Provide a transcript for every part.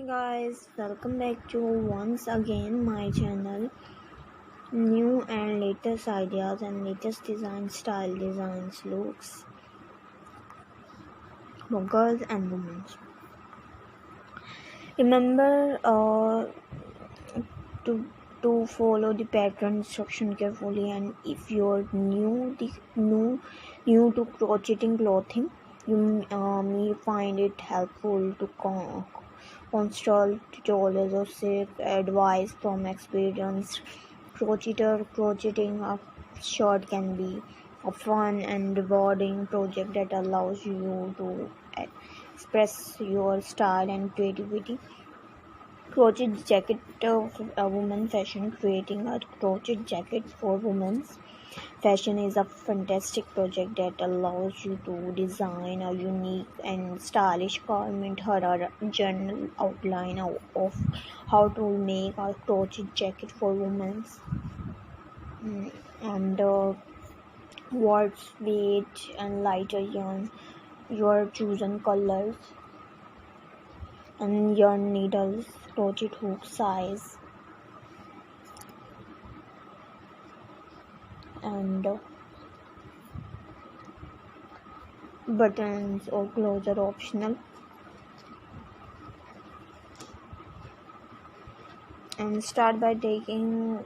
Hey guys, welcome back to once again my channel. New and latest ideas and latest design style designs looks for girls and women. Remember to follow the pattern instruction carefully, and if you're new to crocheting clothing, you may find it helpful to consult tutorials or seek advice from experienced crocheter. Crocheting a shirt can be a fun and rewarding project that allows you to express your style and creativity. Crochet jacket of a woman fashion. Creating a crochet jacket for women's fashion is a fantastic project that allows you to design a unique and stylish garment. Her general outline of how to make a crochet jacket for women, and words, weight, and lighter yarn, your chosen colors, and yarn needles, crochet hook size, and buttons or closure optional. And start by taking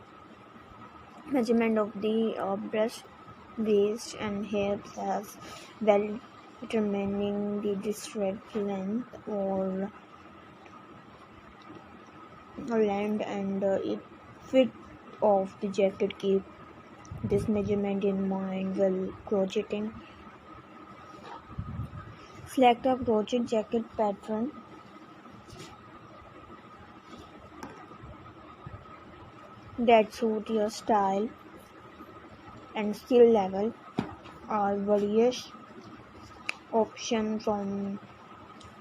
measurement of the breast, waist, and hips, as well determining the thread length or length and it fit of the jacket. Keep this measurement in mind while crocheting. Select a crochet jacket pattern that suit your style and skill level. Are various options from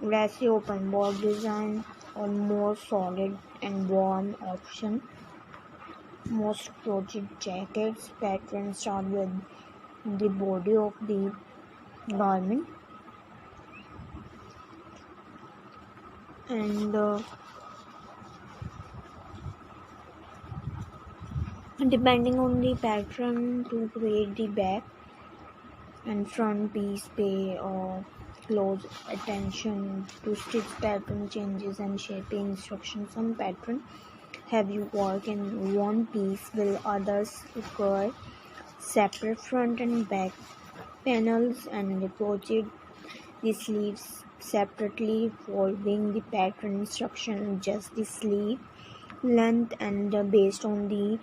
lacy open board design or more solid and warm option. Most crochet jackets patterns start with the body of the garment, and depending on the pattern to create the back and front piece. Pay close attention to stitch pattern changes and shaping instructions. Some pattern have you work in one piece while others require separate front and back panels, and crochet the sleeves separately. Following the pattern instruction, adjust the sleeve length and based on the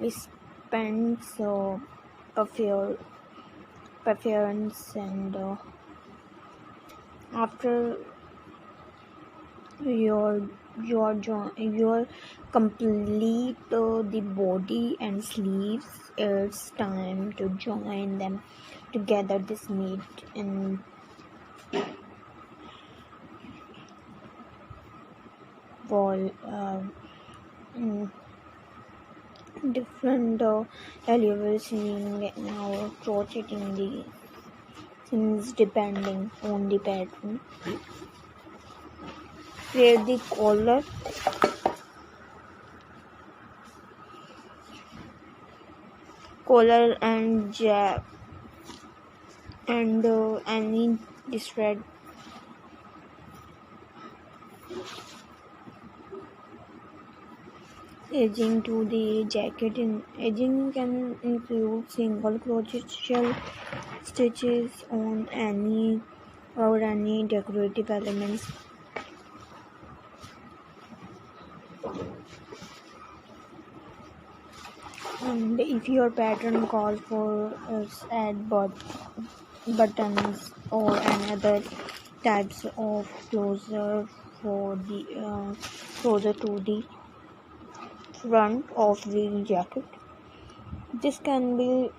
wristbands preference, and after your complete the body and sleeves, it's time to join them together. This meet in wall different levels in our crocheting the things depending on the pattern. Create the collar and jab, and any thread edging to the jacket. Edging can include single crochet shell stitches on any decorative elements. And if your pattern calls for add buttons or another types of closer for the closer to the front of the jacket, this can be